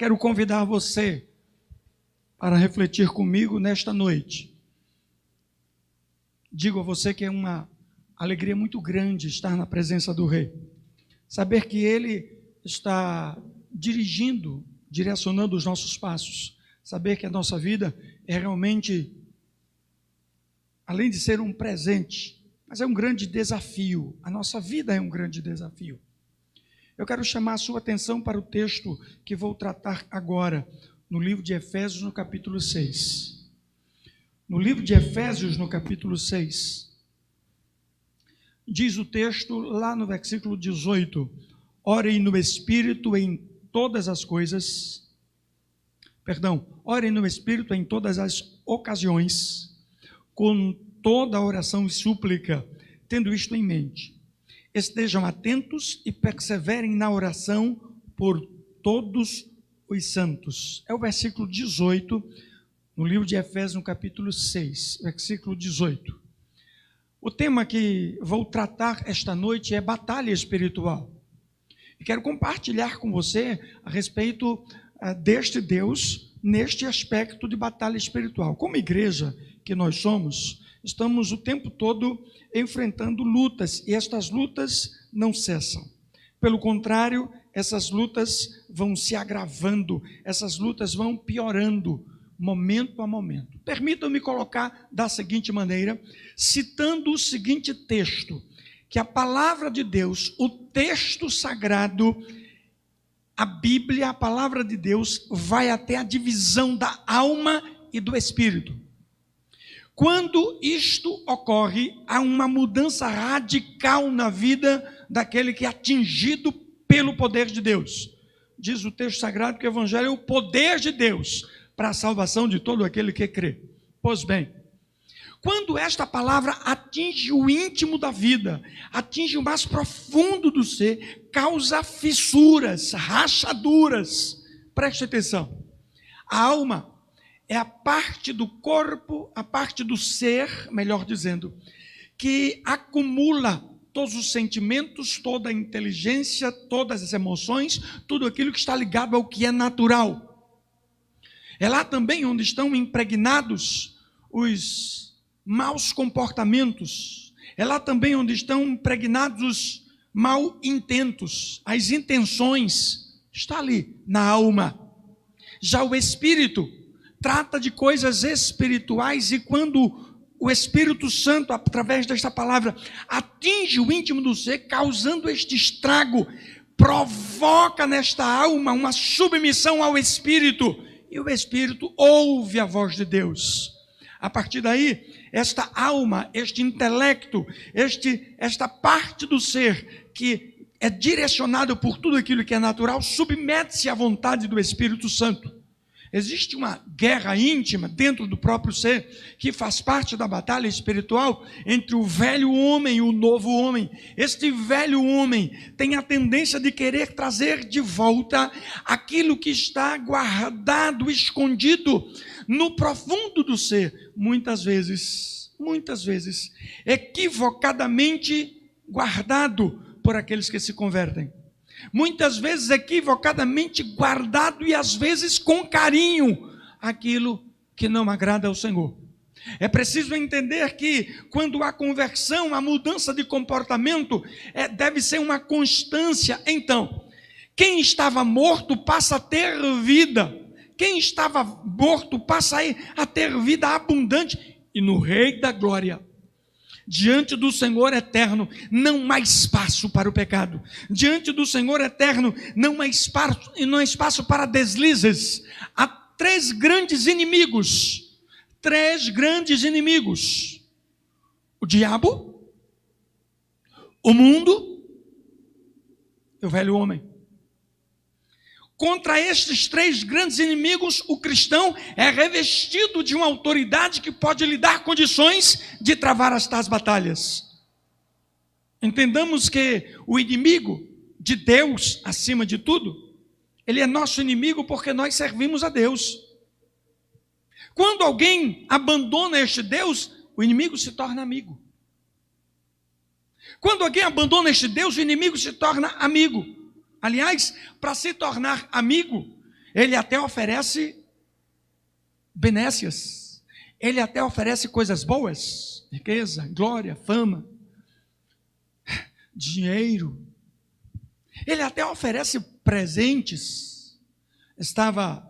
quero convidar você para refletir comigo nesta noite. Digo a você que é uma alegria muito grande estar na presença do Rei. Saber que Ele está direcionando os nossos passos. Saber que a nossa vida é realmente, além de ser um presente, mas é um grande desafio. A nossa vida é um grande desafio. Eu quero chamar a sua atenção para o texto que vou tratar agora, no livro de Efésios, no capítulo 6. No livro de Efésios, no capítulo 6, diz o texto lá no versículo 18: orem no Espírito em todas as coisas, orem no Espírito em todas as ocasiões, com toda oração e súplica, tendo isto em mente. Estejam atentos e perseverem na oração por todos os santos. É o versículo 18, no livro de Efésios, no capítulo 6, versículo 18. O tema que vou tratar esta noite é batalha espiritual. E quero compartilhar com você a respeito deste Deus, neste aspecto de batalha espiritual. Como igreja que nós somos, estamos o tempo todo enfrentando lutas, e estas lutas não cessam. Pelo contrário, essas lutas vão se agravando, essas lutas vão piorando, momento a momento. Permitam-me colocar da seguinte maneira, citando o seguinte texto, que a palavra de Deus, o texto sagrado, a Bíblia, a palavra de Deus, vai até a divisão da alma e do espírito. Quando isto ocorre, há uma mudança radical na vida daquele que é atingido pelo poder de Deus. Diz o texto sagrado que o Evangelho é o poder de Deus para a salvação de todo aquele que crê. Pois bem, quando esta palavra atinge o íntimo da vida, atinge o mais profundo do ser, causa fissuras, rachaduras. Preste atenção. A alma é a parte do corpo, a parte do ser, melhor dizendo, que acumula todos os sentimentos, toda a inteligência, todas as emoções, tudo aquilo que está ligado ao que é natural. É lá também onde estão impregnados os maus comportamentos. É lá também onde estão impregnados os mal intentos, as intenções. Está ali, na alma. Já o espírito trata de coisas espirituais, e quando o Espírito Santo, através desta palavra, atinge o íntimo do ser, causando este estrago, provoca nesta alma uma submissão ao Espírito, e o Espírito ouve a voz de Deus. A partir daí, esta alma, este intelecto, esta parte do ser que é direcionado por tudo aquilo que é natural, submete-se à vontade do Espírito Santo. Existe uma guerra íntima dentro do próprio ser, que faz parte da batalha espiritual entre o velho homem e o novo homem. Este velho homem tem a tendência de querer trazer de volta aquilo que está guardado, escondido no profundo do ser, muitas vezes, equivocadamente guardado por aqueles que se convertem. Muitas vezes equivocadamente guardado e às vezes com carinho aquilo que não agrada ao Senhor. É preciso entender que quando há conversão, a mudança de comportamento deve ser uma constância. Então, quem estava morto passa a ter vida. Quem estava morto passa a ter vida abundante. E no Rei da Glória, diante do Senhor eterno, não há espaço para o pecado. Diante do Senhor eterno, não há espaço para deslizes. Há três grandes inimigos. O diabo, o mundo e o velho homem. Contra estes três grandes inimigos, o cristão é revestido de uma autoridade que pode lhe dar condições de travar estas batalhas. Entendamos que o inimigo de Deus, acima de tudo, ele é nosso inimigo porque nós servimos a Deus. Quando alguém abandona este Deus, o inimigo se torna amigo. Quando alguém abandona este Deus, o inimigo se torna amigo. Aliás, para se tornar amigo, Ele até oferece benécias, ele até oferece coisas boas, riqueza, glória, fama, dinheiro. Ele até oferece presentes. Estava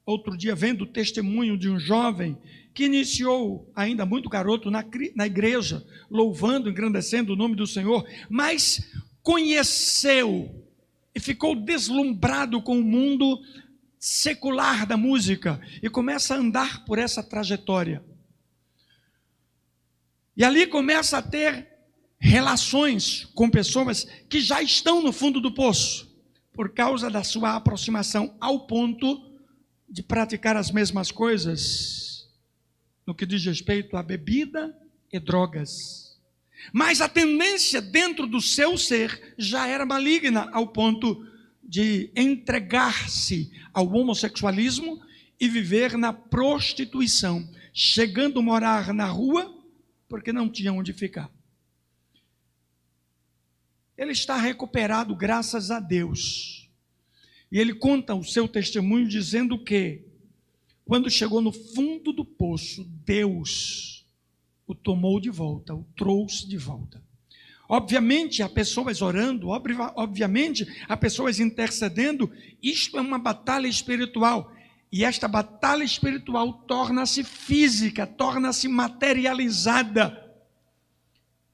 outro dia vendo o testemunho de um jovem que iniciou, ainda muito garoto, na igreja, louvando, engrandecendo o nome do Senhor, mas conheceu e ficou deslumbrado com o mundo secular da música e começa a andar por essa trajetória. E ali começa a ter relações com pessoas que já estão no fundo do poço, por causa da sua aproximação ao ponto de praticar as mesmas coisas no que diz respeito à bebida e drogas. Mas a tendência dentro do seu ser já era maligna ao ponto de entregar-se ao homossexualismo e viver na prostituição, chegando a morar na rua porque não tinha onde ficar. Ele está recuperado, graças a Deus. E ele conta o seu testemunho dizendo que, quando chegou no fundo do poço, Deus o tomou de volta, o trouxe de volta. Obviamente, há pessoas orando, obviamente, há pessoas intercedendo. Isto é uma batalha espiritual. E esta batalha espiritual torna-se física, torna-se materializada.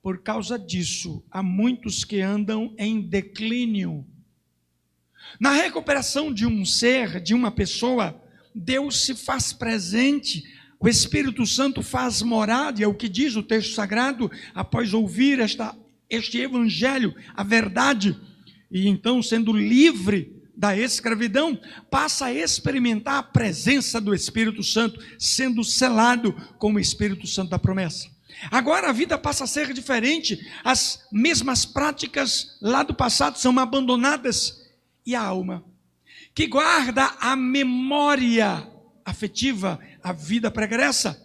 Por causa disso, há muitos que andam em declínio. Na recuperação de um ser, de uma pessoa, Deus se faz presente, o Espírito Santo faz morada, e é o que diz o texto sagrado, após ouvir este evangelho, a verdade, e então, sendo livre da escravidão, passa a experimentar a presença do Espírito Santo, sendo selado com o Espírito Santo da promessa. Agora a vida passa a ser diferente, as mesmas práticas lá do passado são abandonadas, e a alma, que guarda a memória afetiva, a vida pregressa,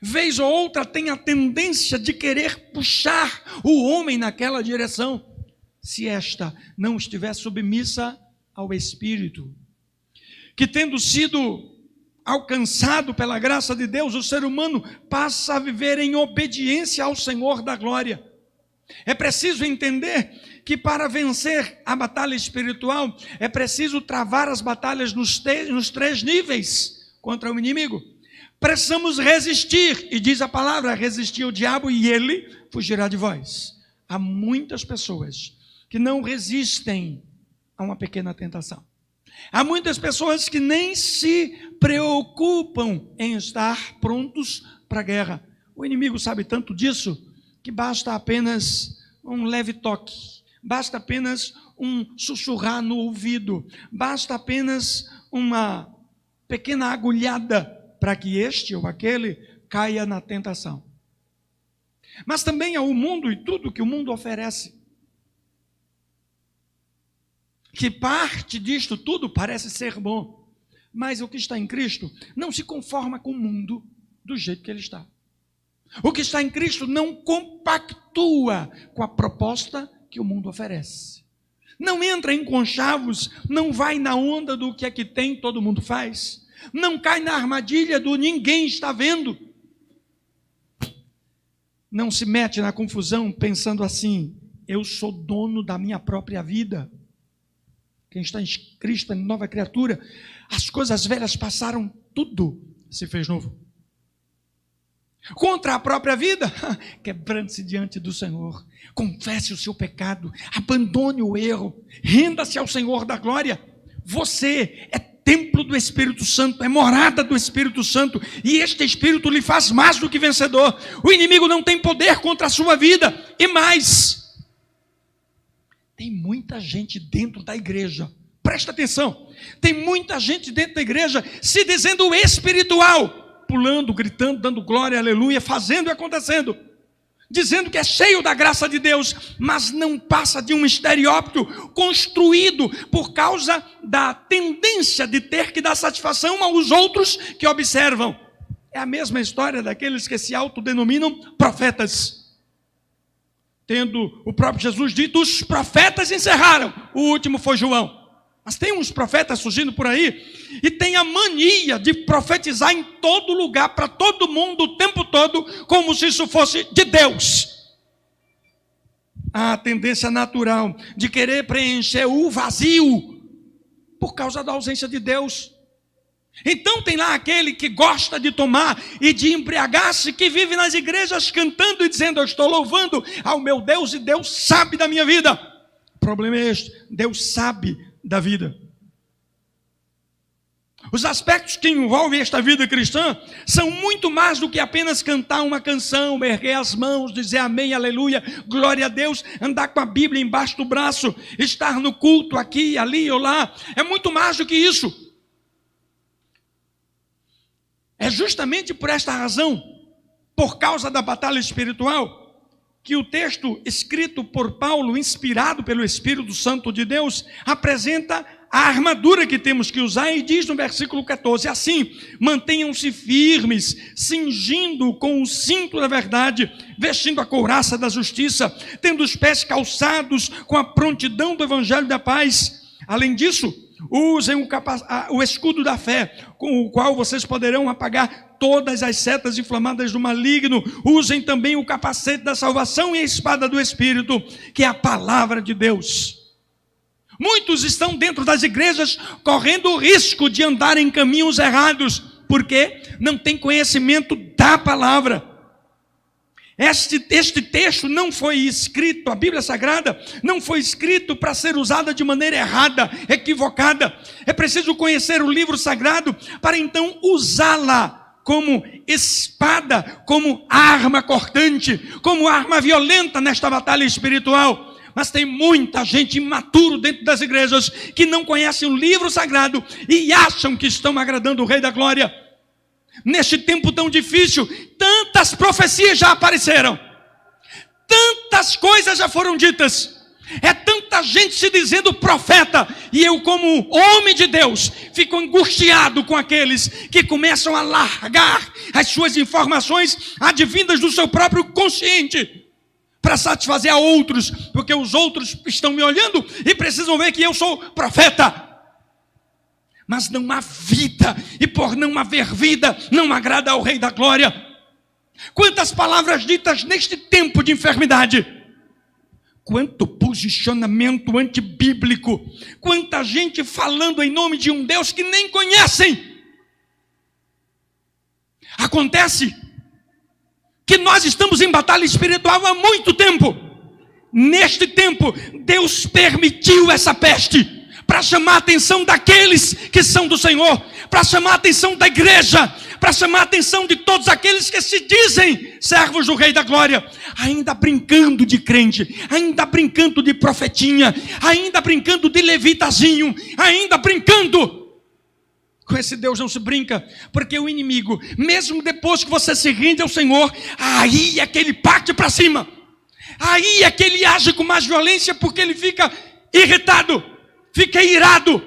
vez ou outra tem a tendência de querer puxar o homem naquela direção, se esta não estiver submissa ao Espírito, que tendo sido alcançado pela graça de Deus, o ser humano passa a viver em obediência ao Senhor da glória. É preciso entender que para vencer a batalha espiritual, é preciso travar as batalhas nos três níveis contra o inimigo. Precisamos resistir, e diz a palavra, resistir ao diabo e ele fugirá de vós. Há muitas pessoas que não resistem a uma pequena tentação. Há muitas pessoas que nem se preocupam em estar prontos para a guerra. O inimigo sabe tanto disso que basta apenas um leve toque, basta apenas um sussurrar no ouvido, basta apenas uma pequena agulhada para que este ou aquele caia na tentação. Mas também há o mundo e tudo que o mundo oferece, que parte disto tudo parece ser bom, mas o que está em Cristo não se conforma com o mundo do jeito que ele está. O que está em Cristo não compactua com a proposta que o mundo oferece. Não entra em conchavos, não vai na onda do que é que tem, todo mundo faz. Não cai na armadilha do ninguém está vendo. Não se mete na confusão pensando assim, eu sou dono da minha própria vida. Quem está em Cristo é nova criatura. As coisas velhas passaram, tudo se fez novo. Contra a própria vida, quebrante-se diante do Senhor, confesse o seu pecado, abandone o erro, renda-se ao Senhor da glória. Você é templo do Espírito Santo, é morada do Espírito Santo, e este Espírito lhe faz mais do que vencedor. O inimigo não tem poder contra a sua vida, e mais, tem muita gente dentro da igreja, presta atenção, tem muita gente dentro da igreja se dizendo espiritual, pulando, gritando, dando glória, aleluia, fazendo e acontecendo, dizendo que é cheio da graça de Deus, mas não passa de um estereótipo construído por causa da tendência de ter que dar satisfação aos outros que observam. É a mesma história daqueles que se autodenominam profetas. Tendo o próprio Jesus dito, os profetas encerraram, o último foi João. Mas tem uns profetas surgindo por aí e tem a mania de profetizar em todo lugar, para todo mundo, o tempo todo, como se isso fosse de Deus. A tendência natural de querer preencher o vazio por causa da ausência de Deus. Então tem lá aquele que gosta de tomar e de embriagar-se, que vive nas igrejas cantando e dizendo: eu estou louvando ao meu Deus e Deus sabe da minha vida. O problema é este: Deus sabe da vida. Os aspectos que envolvem esta vida cristã são muito mais do que apenas cantar uma canção, erguer as mãos, dizer amém, aleluia, glória a Deus, andar com a Bíblia embaixo do braço, estar no culto aqui, ali ou lá. É muito mais do que isso. É justamente por esta razão, por causa da batalha espiritual, que o texto escrito por Paulo, inspirado pelo Espírito Santo de Deus, apresenta a armadura que temos que usar e diz no versículo 14, assim: mantenham-se firmes, cingindo com o cinto da verdade, vestindo a couraça da justiça, tendo os pés calçados com a prontidão do evangelho da paz. Além disso, usem o escudo da fé, com o qual vocês poderão apagar todas as setas inflamadas do maligno. Usem também o capacete da salvação e a espada do Espírito, que é a palavra de Deus. Muitos estão dentro das igrejas correndo o risco de andar em caminhos errados, porque não têm conhecimento da palavra. Este texto não foi escrito, a Bíblia Sagrada não foi escrito para ser usada de maneira errada, equivocada. É preciso conhecer o livro sagrado para então usá-la como espada, como arma cortante, como arma violenta nesta batalha espiritual. Mas tem muita gente imaturo dentro das igrejas que não conhecem o livro sagrado e acham que estão agradando o Rei da Glória. Neste tempo tão difícil, tantas profecias já apareceram, tantas coisas já foram ditas, é tanta gente se dizendo profeta, e eu, como homem de Deus, fico angustiado com aqueles que começam a largar as suas informações advindas do seu próprio consciente para satisfazer a outros, porque os outros estão me olhando e precisam ver que eu sou profeta. Mas não há vida, e por não haver vida, não agrada ao Rei da Glória. Quantas palavras ditas neste tempo de enfermidade, quanto posicionamento antibíblico, quanta gente falando em nome de um Deus que nem conhecem. Acontece que nós estamos em batalha espiritual há muito tempo. Neste tempo, Deus permitiu essa peste para chamar a atenção daqueles que são do Senhor, para chamar a atenção da igreja, para chamar a atenção de todos aqueles que se dizem servos do Rei da Glória, ainda brincando de crente, ainda brincando de profetinha, ainda brincando de levitazinho, ainda brincando. Com esse Deus não se brinca, porque o inimigo, mesmo depois que você se rende ao Senhor, aí é que ele parte para cima, aí é que ele age com mais violência, porque ele fica irritado, fica irado.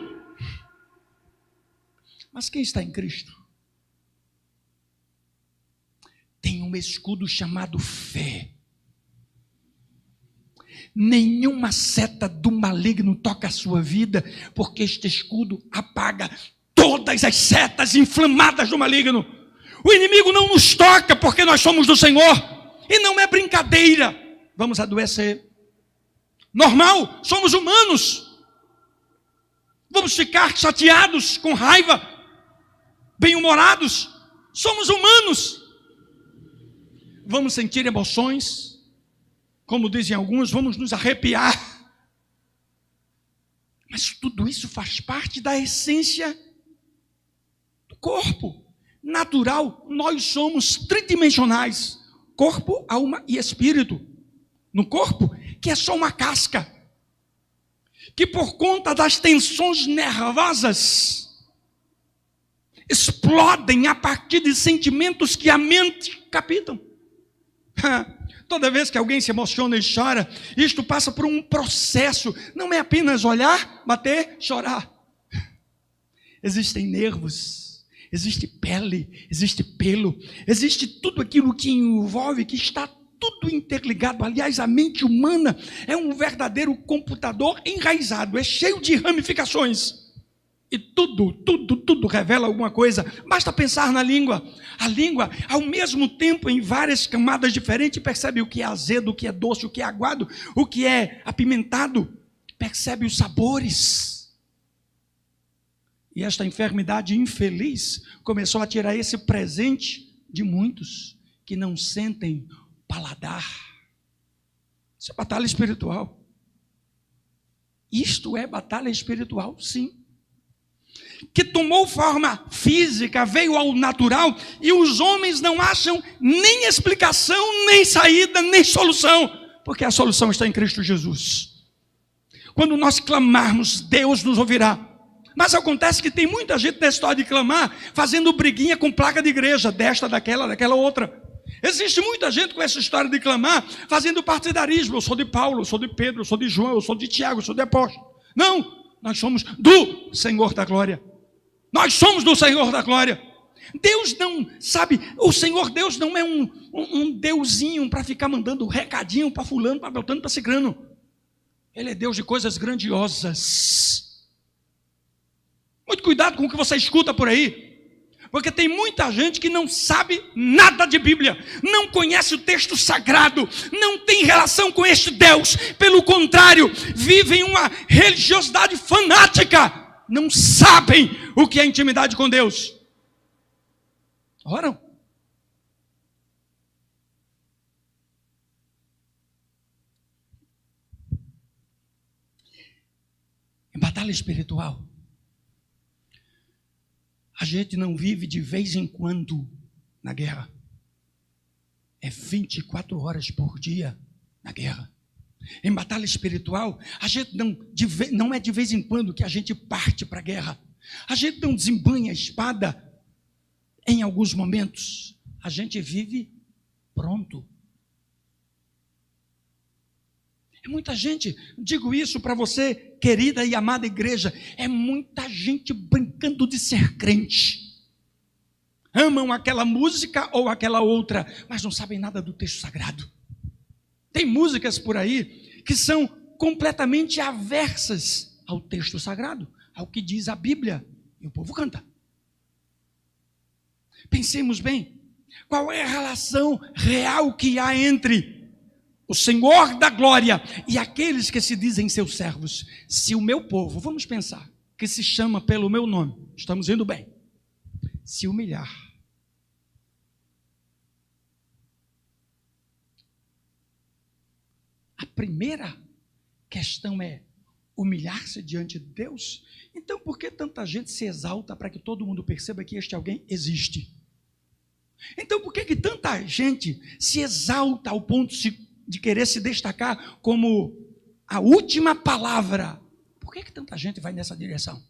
Mas quem está em Cristo tem um escudo chamado fé. Nenhuma seta do maligno toca a sua vida, porque este escudo apaga todas as setas inflamadas do maligno. O inimigo não nos toca, porque nós somos do Senhor, e não é brincadeira. Vamos adoecer, normal, somos humanos. Vamos ficar chateados, com raiva, bem-humorados, somos humanos. Vamos sentir emoções, como dizem alguns, vamos nos arrepiar. Mas tudo isso faz parte da essência do corpo natural. Nós somos tridimensionais, corpo, alma e espírito. No corpo, que é só uma casca, que por conta das tensões nervosas explodem a partir de sentimentos que a mente captam. Toda vez que alguém se emociona e chora, isto passa por um processo. Não é apenas olhar, bater, chorar. Existem nervos, existe pele, existe pelo, existe tudo aquilo que envolve, que está tudo interligado. Aliás, a mente humana é um verdadeiro computador enraizado, é cheio de ramificações. E tudo revela alguma coisa. Basta pensar na língua. A língua, ao mesmo tempo, em várias camadas diferentes, percebe o que é azedo, o que é doce, o que é aguado, o que é apimentado. Percebe os sabores. E esta enfermidade infeliz começou a tirar esse presente de muitos que não sentem paladar. Isso é batalha espiritual. Isto é batalha espiritual, sim. Que tomou forma física, veio ao natural, e os homens não acham nem explicação, nem saída, nem solução, porque a solução está em Cristo Jesus. Quando nós clamarmos, Deus nos ouvirá. Mas acontece que tem muita gente nessa história de clamar, fazendo briguinha com placa de igreja, desta, daquela outra. Existe muita gente com essa história de clamar, fazendo partidarismo. Eu sou de Paulo, eu sou de Pedro, eu sou de João, eu sou de Tiago, eu sou de apóstolo. Não, nós somos do Senhor da glória. Nós somos do Senhor da glória. Deus não, sabe, o Senhor Deus não é um deusinho para ficar mandando recadinho para fulano, para beltrano, para cicrano. Ele é Deus de coisas grandiosas. Muito cuidado com o que você escuta por aí. Porque tem muita gente que não sabe nada de Bíblia, não conhece o texto sagrado, não tem relação com este Deus. Pelo contrário, vivem uma religiosidade fanática, não sabem o que é intimidade com Deus. Oram. Em batalha espiritual, a gente não vive de vez em quando na guerra. É 24 horas por dia na guerra. Em batalha espiritual, a gente não é de vez em quando que a gente parte para a guerra. A gente não desembanha a espada em alguns momentos. A gente vive pronto. É muita gente, digo isso para você, querida e amada igreja, é muita gente brincando de ser crente. Amam aquela música ou aquela outra, mas não sabem nada do texto sagrado. Tem músicas por aí que são completamente aversas ao texto sagrado, ao que diz a Bíblia, e o povo canta. Pensemos bem, qual é a relação real que há entre o Senhor da glória e aqueles que se dizem seus servos? Se o meu povo, vamos pensar, que se chama pelo meu nome, estamos indo bem, se humilhar, a primeira questão é humilhar-se diante de Deus. Então por que tanta gente se exalta para que todo mundo perceba que este alguém existe? Então por que tanta gente se exalta ao ponto de querer se destacar como a última palavra? Por que tanta gente vai nessa direção?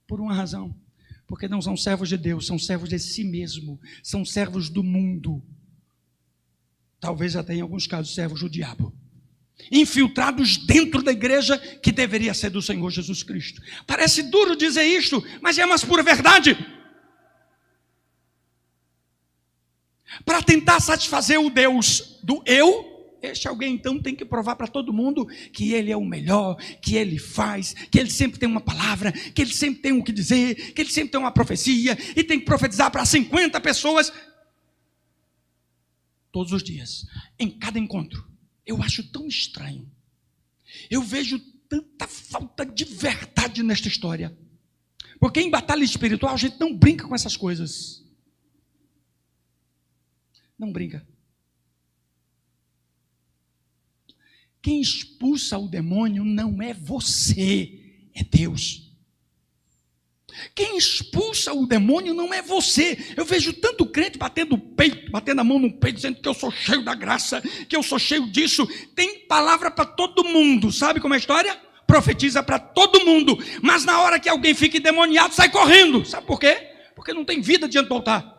Por uma razão: porque não são servos de Deus, são servos de si mesmo, são servos do mundo, talvez até em alguns casos servos do diabo, infiltrados dentro da igreja que deveria ser do Senhor Jesus Cristo. Parece duro dizer isto, mas é a mais pura verdade. Para tentar satisfazer o Deus do eu, este alguém então tem que provar para todo mundo que ele é o melhor, que ele faz, que ele sempre tem uma palavra, que ele sempre tem o que dizer, que ele sempre tem uma profecia, e tem que profetizar para 50 pessoas todos os dias, em cada encontro. Eu acho tão estranho, eu vejo tanta falta de verdade nesta história, porque em batalha espiritual a gente não brinca com essas coisas. Não brinca. Quem expulsa o demônio não é você, é Deus. Quem expulsa o demônio não é você. Eu vejo tanto crente batendo o peito, batendo a mão no peito, dizendo que eu sou cheio da graça, que eu sou cheio disso. Tem palavra para todo mundo. Sabe como é a história? Profetiza para todo mundo, mas na hora que alguém fica endemoniado, sai correndo. Sabe por quê? Porque não tem vida diante do altar.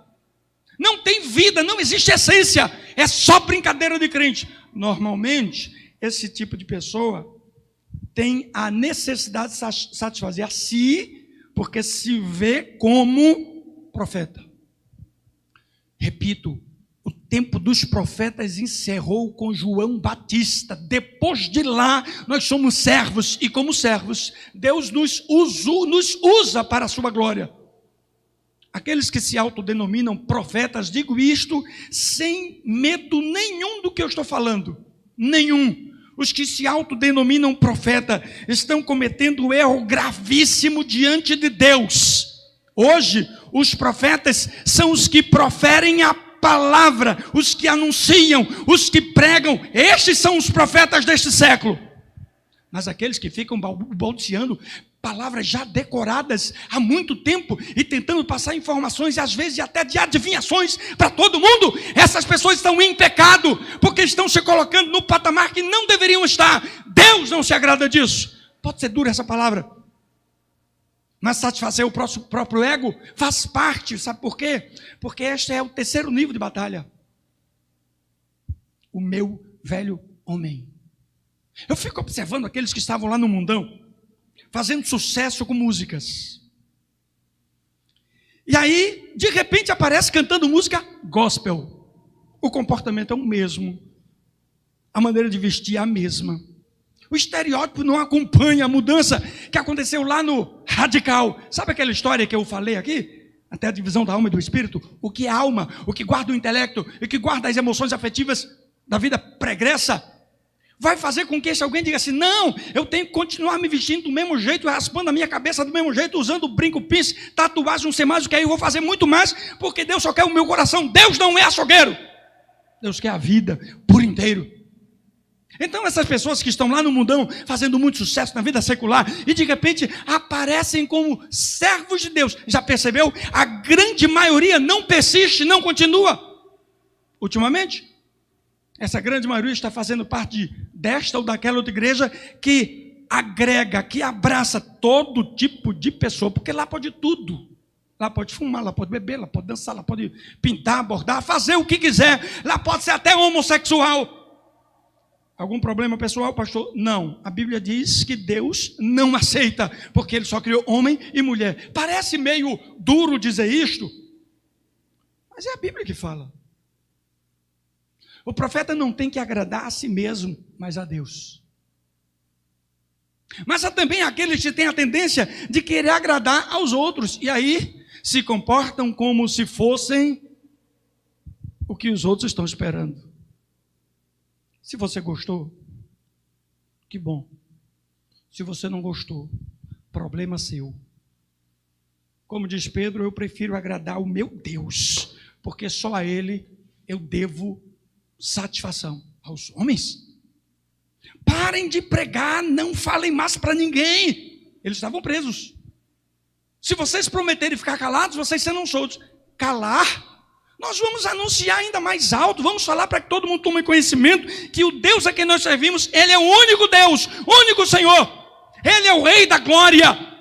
Não tem vida, não existe essência, é só brincadeira de crente. Normalmente, esse tipo de pessoa tem a necessidade de satisfazer a si, porque se vê como profeta. Repito, O tempo dos profetas encerrou com João Batista. Depois de lá, nós somos servos. E como servos, Deus nos usa para a sua glória. Aqueles que se autodenominam profetas, digo isto sem medo nenhum do que eu estou falando. Nenhum. Os que se autodenominam profeta estão cometendo um erro gravíssimo diante de Deus. Hoje, os profetas são os que proferem a palavra, os que anunciam, os que pregam. Estes são os profetas deste século. Mas aqueles que ficam balbuciando palavras já decoradas há muito tempo e tentando passar informações e às vezes até de adivinhações para todo mundo, essas pessoas estão em pecado, porque estão se colocando no patamar que não deveriam estar. Deus não se agrada disso. Pode ser dura essa palavra, mas satisfazer o próprio ego faz parte. Sabe por quê? Porque este é o terceiro nível de batalha. O meu velho homem. Eu fico observando aqueles que estavam lá no mundão, fazendo sucesso com músicas. E aí, de repente, aparece cantando música gospel. O comportamento é o mesmo. A maneira de vestir é a mesma. O estereótipo não acompanha a mudança que aconteceu lá no Radical. Sabe aquela história que eu falei aqui? Até a divisão da alma e do espírito. O que é alma, o que guarda o intelecto, o que guarda as emoções afetivas da vida pregressa, vai fazer com que esse alguém diga assim: não, eu tenho que continuar me vestindo do mesmo jeito, raspando a minha cabeça do mesmo jeito, usando brinco, pince, tatuagem, não sei mais o que, aí eu vou fazer muito mais, porque Deus só quer o meu coração. Deus não é açougueiro. Deus quer a vida por inteiro. Então essas pessoas que estão lá no mundão, fazendo muito sucesso na vida secular, e de repente aparecem como servos de Deus, já percebeu? A grande maioria não persiste, não continua. Ultimamente, essa grande maioria está fazendo parte desta ou daquela outra igreja que agrega, que abraça todo tipo de pessoa, porque lá pode tudo. Lá pode fumar, lá pode beber, lá pode dançar, lá pode pintar, bordar, fazer o que quiser. Lá pode ser até homossexual. Algum problema pessoal, pastor? Não. A Bíblia diz que Deus não aceita, porque Ele só criou homem e mulher. Parece meio duro dizer isto, mas é a Bíblia que fala. O profeta não tem que agradar a si mesmo, mas a Deus. Mas há também aqueles que têm a tendência de querer agradar aos outros, e aí se comportam como se fossem o que os outros estão esperando. Se você gostou, que bom. Se você não gostou, problema seu. Como diz Pedro, eu prefiro agradar o meu Deus, porque só a Ele eu devo satisfação. Aos homens, parem de pregar, não falem mais para ninguém. Eles estavam presos. Se vocês prometerem ficar calados, vocês serão soltos. Calar? Nós vamos anunciar ainda mais alto, vamos falar para que todo mundo tome conhecimento que o Deus a quem nós servimos, Ele é o único Deus, o único Senhor. Ele é o Rei da glória.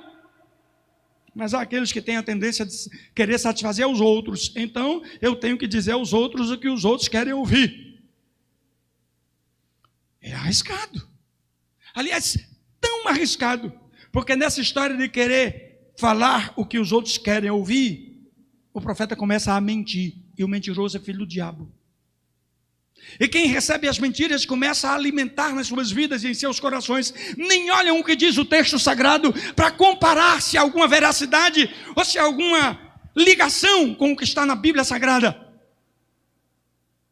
Mas há aqueles que têm a tendência de querer satisfazer aos outros. Então, eu tenho que dizer aos outros o que os outros querem ouvir. É arriscado. Aliás, tão arriscado, porque nessa história de querer falar o que os outros querem ouvir, o profeta começa a mentir, e o mentiroso é filho do diabo. E quem recebe as mentiras começa a alimentar nas suas vidas e em seus corações. Nem olham o que diz o texto sagrado para comparar se há alguma veracidade ou se há alguma ligação com o que está na Bíblia Sagrada.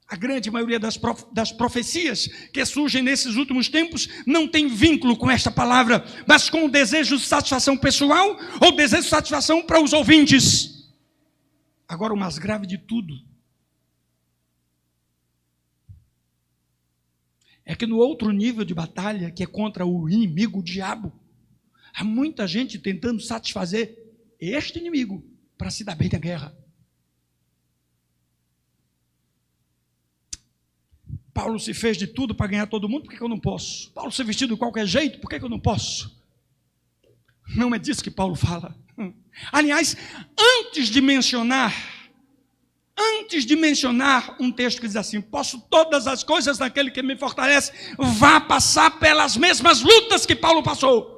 A grande maioria das profecias que surgem nesses últimos tempos não tem vínculo com esta palavra, mas com o desejo de satisfação pessoal ou desejo de satisfação para os ouvintes. Agora, o mais grave de tudo é que no outro nível de batalha, que é contra o inimigo, o diabo, há muita gente tentando satisfazer este inimigo para se dar bem na guerra. Paulo se fez de tudo para ganhar todo mundo, por que eu não posso? Paulo se vestiu de qualquer jeito, por que eu não posso? Não é disso que Paulo fala. Aliás, antes de mencionar um texto que diz assim: posso todas as coisas naquele que me fortalece, vá passar pelas mesmas lutas que Paulo passou.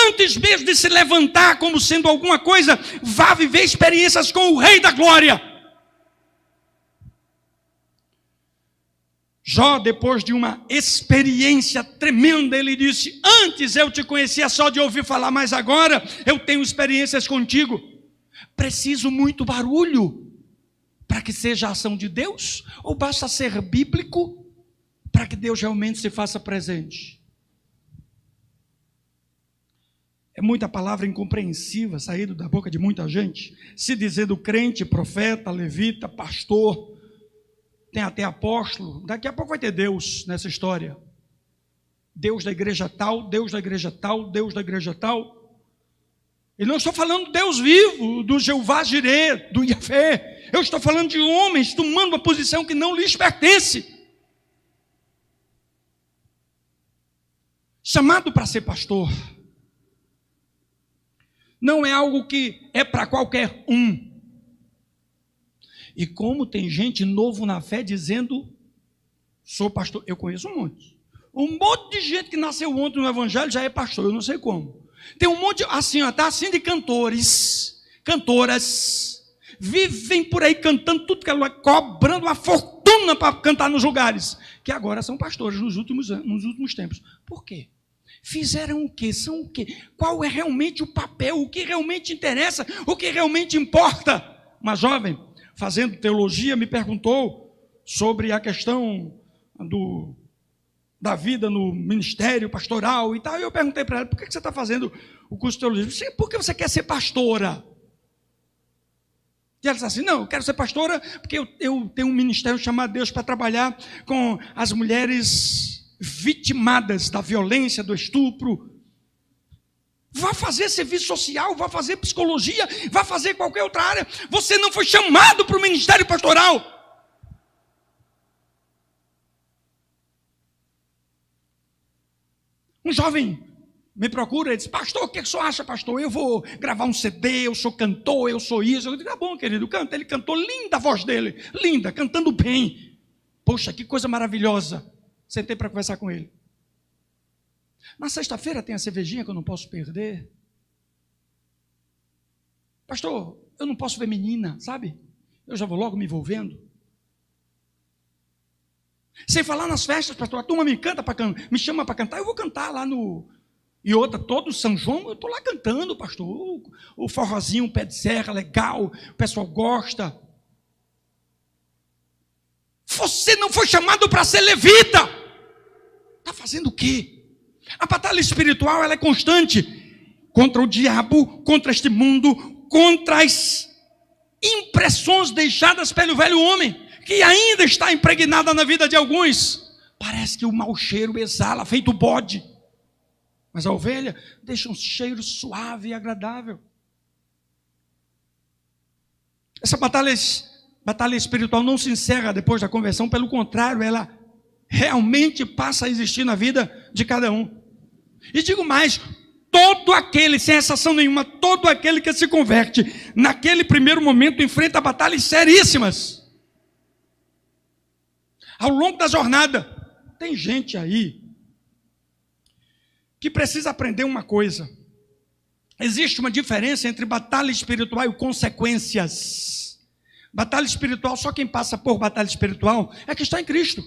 Antes mesmo de se levantar como sendo alguma coisa, vá viver experiências com o Rei da Glória. Jó, depois de uma experiência tremenda, ele disse: antes eu te conhecia só de ouvir falar, mas agora eu tenho experiências contigo. Preciso muito barulho para que seja a ação de Deus? Ou basta ser bíblico para que Deus realmente se faça presente? É muita palavra incompreensiva saída da boca de muita gente, se dizendo crente, profeta, levita, pastor, tem até apóstolo. Daqui a pouco vai ter Deus nessa história. Deus da igreja tal, Deus da igreja tal, Deus da igreja tal. E não estou falando do Deus vivo, do Jeová Jirê, do Yahvé. Eu estou falando de homens tomando uma posição que não lhes pertence. Chamado para ser pastor não é algo que é para qualquer um. E como tem gente novo na fé dizendo: sou pastor. Eu conheço um monte de gente que nasceu ontem no evangelho já é pastor, eu não sei como. Tem um monte assim, ó, tá assim de cantores, cantoras, vivem por aí cantando tudo que ela cobrando uma fortuna para cantar nos lugares, que agora são pastores nos últimos tempos. Por quê? Fizeram o quê? São o quê? Qual é realmente o papel? O que realmente interessa? O que realmente importa? Uma jovem, fazendo teologia, me perguntou sobre a questão da vida no ministério pastoral e tal. E eu perguntei para ela: por que você está fazendo o curso de teologia? Por que você quer ser pastora? E ela disse assim: não, eu quero ser pastora porque eu tenho um ministério chamado Deus para trabalhar com as mulheres vitimadas da violência, do estupro. Vá fazer serviço social, vá fazer psicologia, vá fazer qualquer outra área. Você não foi chamado para o ministério pastoral. Um jovem me procura e diz: pastor, o que o senhor acha, pastor? Eu vou gravar um CD, eu sou cantor, eu sou isso. Eu digo: tá bom, querido, canta. Ele cantou, linda a voz dele, linda, cantando bem. Poxa, que coisa maravilhosa. Sentei para conversar com ele. Na sexta-feira tem a cervejinha que eu não posso perder. Pastor, eu não posso ver menina, sabe? Eu já vou logo me envolvendo. Sem falar nas festas, pastor, a turma me chama para cantar, eu vou cantar lá no... E outra, todo São João, eu estou lá cantando, pastor. O forrozinho, o pé de serra, legal, o pessoal gosta. Você não foi chamado para ser levita. Está fazendo o quê? A batalha espiritual, ela é constante. Contra o diabo, contra este mundo, contra as impressões deixadas pelo velho homem, que ainda está impregnada na vida de alguns. Parece que o mau cheiro exala, feito bode. Mas a ovelha deixa um cheiro suave e agradável. Essa batalha espiritual não se encerra depois da conversão, pelo contrário, ela realmente passa a existir na vida de cada um. E digo mais, todo aquele, sem exceção nenhuma, todo aquele que se converte, naquele primeiro momento, enfrenta batalhas seríssimas. Ao longo da jornada, tem gente aí que precisa aprender uma coisa. Existe uma diferença entre batalha espiritual e consequências. Batalha espiritual, só quem passa por batalha espiritual é quem está em Cristo.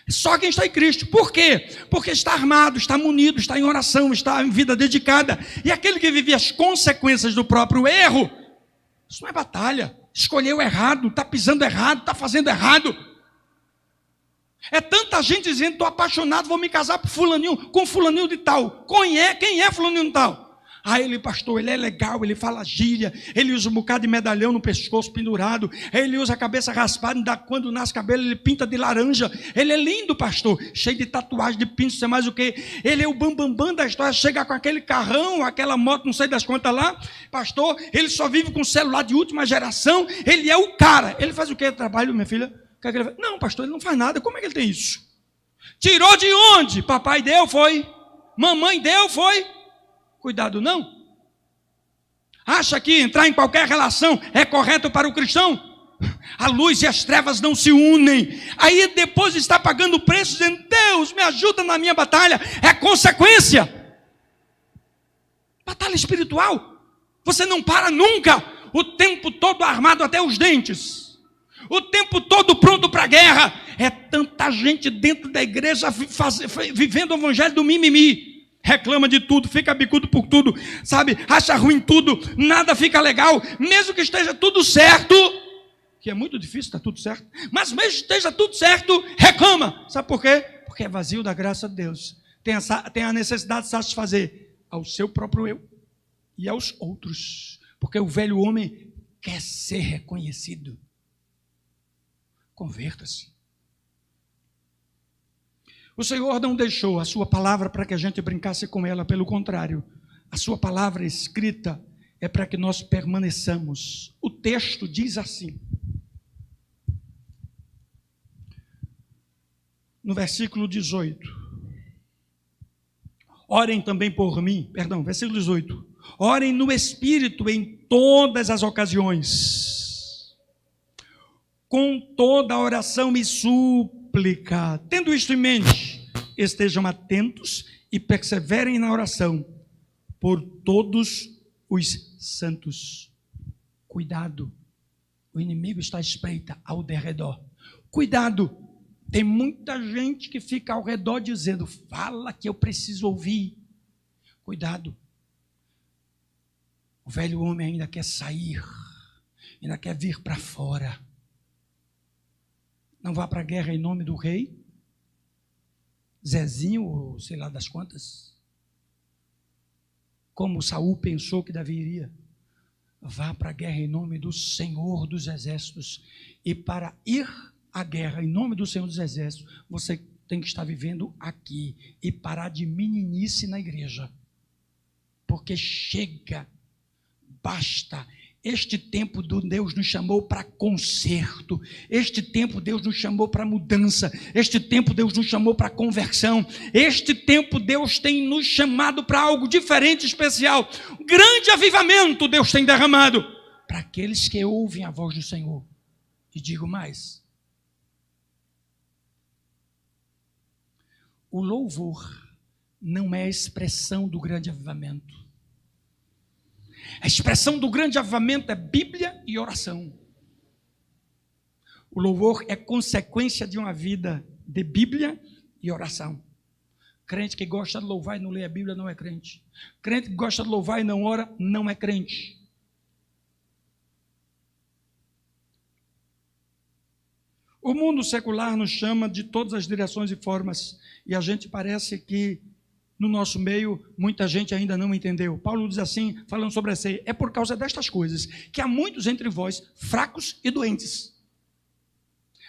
Só quem está em Cristo. Por quê? Porque está armado, está munido, está em oração, está em vida dedicada. E aquele que vive as consequências do próprio erro, isso não é batalha. Escolheu errado, está pisando errado, está fazendo errado. É tanta gente dizendo: estou apaixonado, vou me casar com fulaninho de tal. Quem é fulaninho de tal? Ele, pastor, ele é legal, ele fala gíria, ele usa um bocado de medalhão no pescoço pendurado, ele usa a cabeça raspada, quando nasce cabelo ele pinta de laranja, ele é lindo, pastor, cheio de tatuagem, de pinto, sei mais o que, ele é o bambambam da história, chega com aquele carrão, aquela moto, não sei das quantas lá, pastor, ele só vive com celular de última geração, ele é o cara. Ele faz o que? Trabalho, minha filha? Não, pastor, ele não faz nada. Como é que ele tem isso? Tirou de onde? Papai deu, foi? Mamãe deu, foi? Cuidado, não. Acha que entrar em qualquer relação é correto para o cristão? A luz e as trevas não se unem. Aí depois está pagando o preço, dizendo: Deus, me ajuda na minha batalha. É consequência. Batalha espiritual. Você não para nunca. O tempo todo armado até os dentes. o tempo todo pronto para a guerra. É tanta gente dentro da igreja vivendo o evangelho do mimimi. Reclama de tudo, fica bicudo por tudo, sabe? Acha ruim tudo, nada fica legal, mesmo que esteja tudo certo, que é muito difícil estar tudo certo, mas mesmo que esteja tudo certo, reclama. Sabe por quê? Porque é vazio da graça de Deus. Tem a necessidade de satisfazer ao seu próprio eu e aos outros, porque o velho homem quer ser reconhecido. Converta-se. O Senhor não deixou a sua palavra para que a gente brincasse com ela, pelo contrário, a sua palavra escrita é para que nós permaneçamos. O texto diz assim, no versículo 18, orem também por mim, versículo 18, orem no Espírito em todas as ocasiões, com toda oração e súplica. Tendo isto em mente, estejam atentos e perseverem na oração por todos os santos. Cuidado, o inimigo está à espreita ao derredor. Cuidado, tem muita gente que fica ao redor dizendo, fala que eu preciso ouvir. Cuidado, o velho homem ainda quer sair, ainda quer vir para fora. Não vá para a guerra em nome do rei, Zezinho, ou sei lá das quantas, como Saul pensou que Davi iria. Vá para a guerra em nome do Senhor dos Exércitos, e para ir à guerra em nome do Senhor dos Exércitos, você tem que estar vivendo aqui, e parar de meninice na igreja, porque chega, basta. Este tempo Deus nos chamou para conserto, este tempo Deus nos chamou para mudança, este tempo Deus nos chamou para conversão, este tempo Deus tem nos chamado para algo diferente, especial. Grande avivamento Deus tem derramado para aqueles que ouvem a voz do Senhor. E digo mais, o louvor não é a expressão do grande avivamento. A expressão do grande avivamento é Bíblia e oração. O louvor é consequência de uma vida de Bíblia e oração. Crente que gosta de louvar e não lê a Bíblia não é crente. Crente que gosta de louvar e não ora não é crente. O mundo secular nos chama de todas as direções e formas, e a gente parece que no nosso meio, muita gente ainda não entendeu. Paulo diz assim, falando sobre a ceia, é por causa destas coisas que há muitos entre vós fracos e doentes.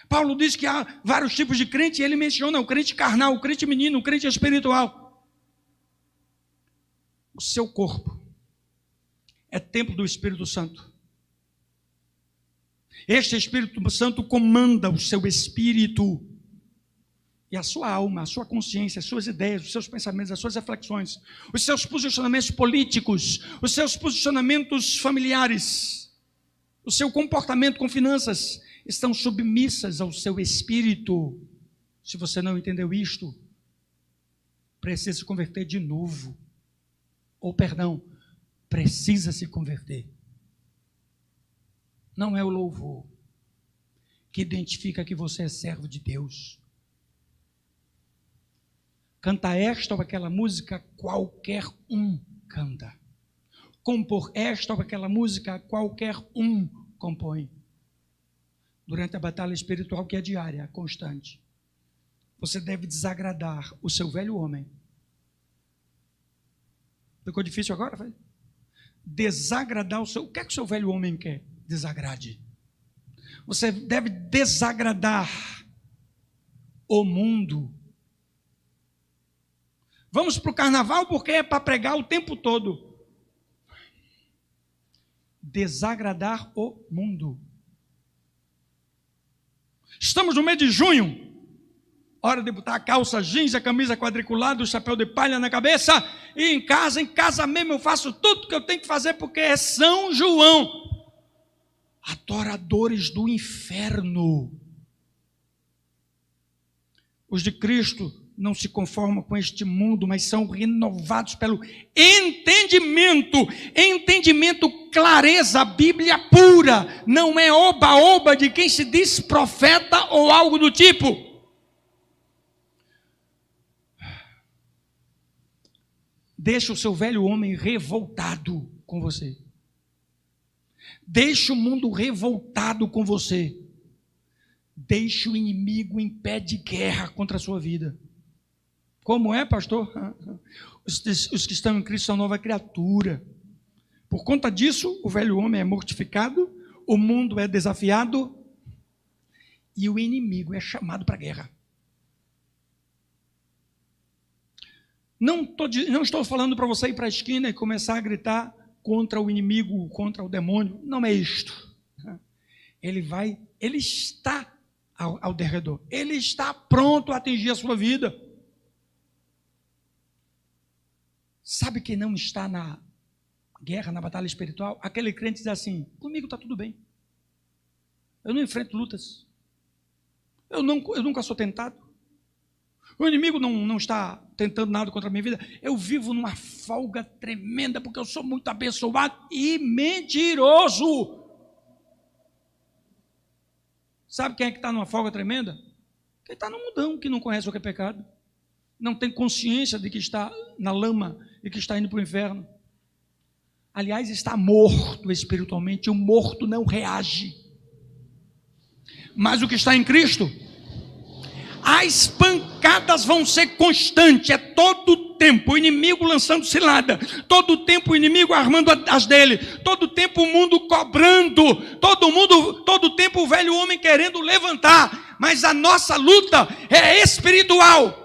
Paulo diz que há vários tipos de crente, e ele menciona o crente carnal, o crente menino, o crente espiritual. O seu corpo é templo do Espírito Santo. Este Espírito Santo comanda o seu espírito, e a sua alma, a sua consciência, as suas ideias, os seus pensamentos, as suas reflexões, os seus posicionamentos políticos, os seus posicionamentos familiares, o seu comportamento com finanças, estão submissas ao seu espírito. Se você não entendeu isto, precisa se converter de novo. Precisa se converter. Não é o louvor que identifica que você é servo de Deus. Canta esta ou aquela música, qualquer um canta. Compor esta ou aquela música, qualquer um compõe. Durante a batalha espiritual, que é diária, constante, você deve desagradar o seu velho homem. Ficou difícil agora? Desagradar o seu... O que é que o seu velho homem quer? Desagrade. Você deve desagradar o mundo. Vamos para o carnaval porque é para pregar o tempo todo. Desagradar o mundo. Estamos no mês de junho. Hora de botar a calça jeans, a camisa quadriculada, o chapéu de palha na cabeça. E em casa mesmo eu faço tudo que eu tenho que fazer porque é São João. Adoradores do inferno. Os de Cristo não se conformam com este mundo, mas são renovados pelo entendimento. Entendimento, clareza, Bíblia pura. Não é oba-oba de quem se diz profeta ou algo do tipo. Deixa o seu velho homem revoltado com você. Deixa o mundo revoltado com você. Deixa o inimigo em pé de guerra contra a sua vida. Como é, pastor? Os que estão em Cristo são nova criatura. Por conta disso, o velho homem é mortificado, o mundo é desafiado e o inimigo é chamado para a guerra. Não estou falando para você ir para a esquina e começar a gritar contra o inimigo, contra o demônio. Não é isto. Ele está ao derredor. Ele está pronto a atingir a sua vida. Sabe quem não está na guerra, na batalha espiritual? Aquele crente diz assim: comigo está tudo bem. Eu não enfrento lutas. Eu nunca sou tentado. O inimigo não está tentando nada contra a minha vida. Eu vivo numa folga tremenda porque eu sou muito abençoado e mentiroso. Sabe quem é que está numa folga tremenda? Quem está no mundão, que não conhece o que é pecado. Não tem consciência de que está na lama e que está indo para o inferno. Aliás, está morto espiritualmente. O morto não reage. Mas o que está em Cristo, as pancadas vão ser constantes. É todo o tempo o inimigo lançando cilada. Todo o tempo o inimigo armando as dele. Todo o tempo o mundo cobrando. Todo o tempo o velho homem querendo levantar. Mas a nossa luta é espiritual.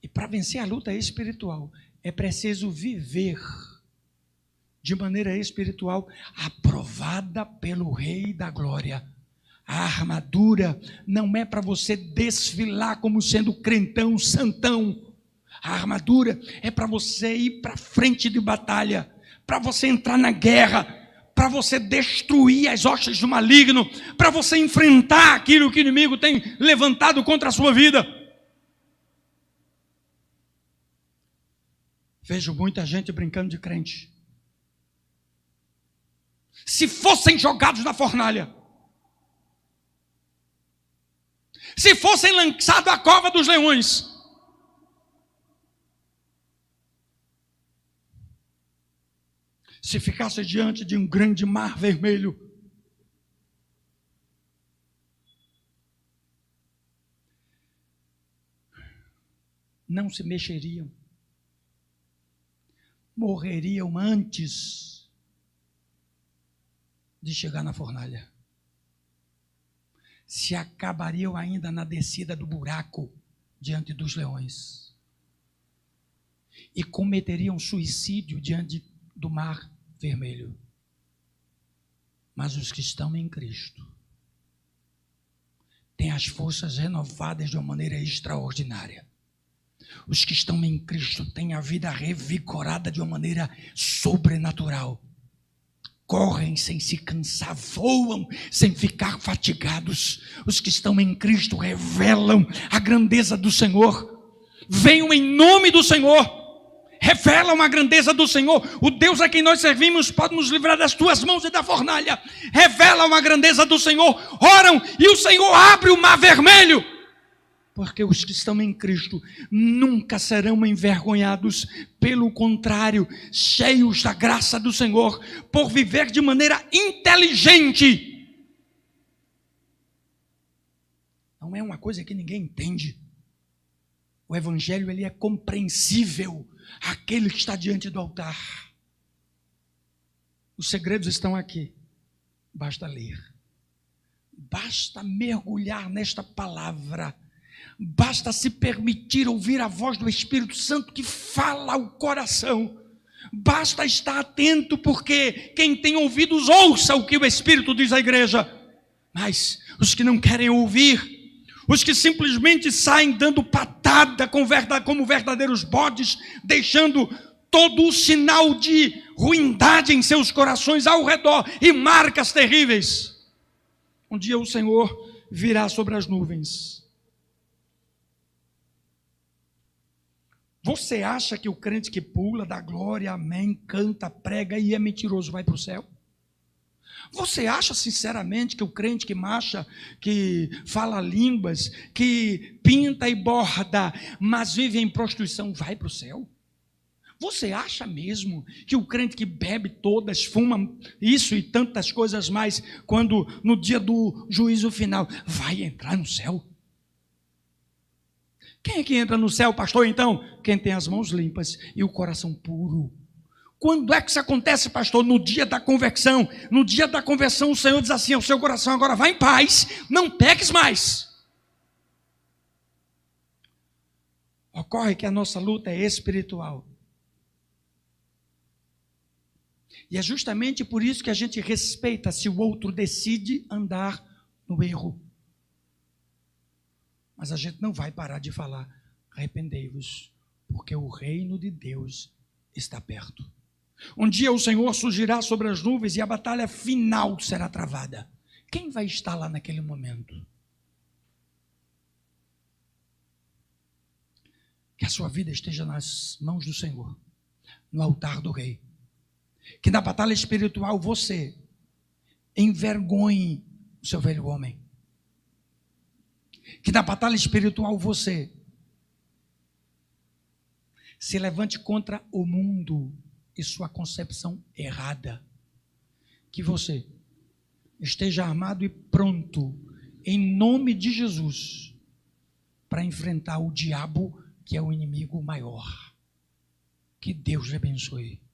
E para vencer a luta espiritual, é preciso viver de maneira espiritual, aprovada pelo Rei da Glória. A armadura não é para você desfilar como sendo crentão, santão. A armadura é para você ir para frente de batalha, para você entrar na guerra, para você destruir as hostes do maligno, para você enfrentar aquilo que o inimigo tem levantado contra a sua vida. Vejo muita gente brincando de crente. Se fossem jogados na fornalha, se fossem lançados à cova dos leões, se ficasse diante de um grande mar vermelho, não se mexeriam, morreriam antes de chegar na fornalha. Se acabariam ainda na descida do buraco diante dos leões. E cometeriam suicídio diante do mar vermelho. Mas os que estão em Cristo têm as forças renovadas de uma maneira extraordinária. Os que estão em Cristo têm a vida revigorada de uma maneira sobrenatural. Correm sem se cansar, voam sem ficar fatigados. Os que estão em Cristo revelam a grandeza do Senhor. Venham em nome do Senhor. Revelam a grandeza do Senhor. O Deus a quem nós servimos pode nos livrar das tuas mãos e da fornalha. Revelam a grandeza do Senhor. Oram e o Senhor abre o mar vermelho. Porque os que estão em Cristo nunca serão envergonhados, pelo contrário, cheios da graça do Senhor, por viver de maneira inteligente. Não é uma coisa que ninguém entende. O Evangelho ele é compreensível àquele que está diante do altar. Os segredos estão aqui. Basta ler. Basta mergulhar nesta palavra. Basta se permitir ouvir a voz do Espírito Santo que fala ao coração. Basta estar atento, porque quem tem ouvidos ouça o que o Espírito diz à igreja. Mas os que não querem ouvir, os que simplesmente saem dando patada como verdadeiros bodes, deixando todo o sinal de ruindade em seus corações ao redor e marcas terríveis. Um dia o Senhor virá sobre as nuvens. Você acha que o crente que pula, dá glória, amém, canta, prega e é mentiroso vai para o céu? Você acha sinceramente que o crente que marcha, que fala línguas, que pinta e borda, mas vive em prostituição, vai para o céu? Você acha mesmo que o crente que bebe todas, fuma isso e tantas coisas mais, quando no dia do juízo final, vai entrar no céu? Quem é que entra no céu, pastor, então? Quem tem as mãos limpas e o coração puro. Quando é que isso acontece, pastor? No dia da conversão. No dia da conversão, o Senhor diz assim: o seu coração agora vai em paz, não peques mais. Ocorre que a nossa luta é espiritual. E é justamente por isso que a gente respeita se o outro decide andar no erro. Mas a gente não vai parar de falar: arrependei-vos, porque o reino de Deus está perto. Um dia o Senhor surgirá sobre as nuvens e a batalha final será travada. Quem vai estar lá naquele momento? Que a sua vida esteja nas mãos do Senhor, no altar do Rei. Que na batalha espiritual você envergonhe o seu velho homem. Que na batalha espiritual você se levante contra o mundo e sua concepção errada. Que você esteja armado e pronto, em nome de Jesus, para enfrentar o diabo, que é o inimigo maior. Que Deus lhe abençoe.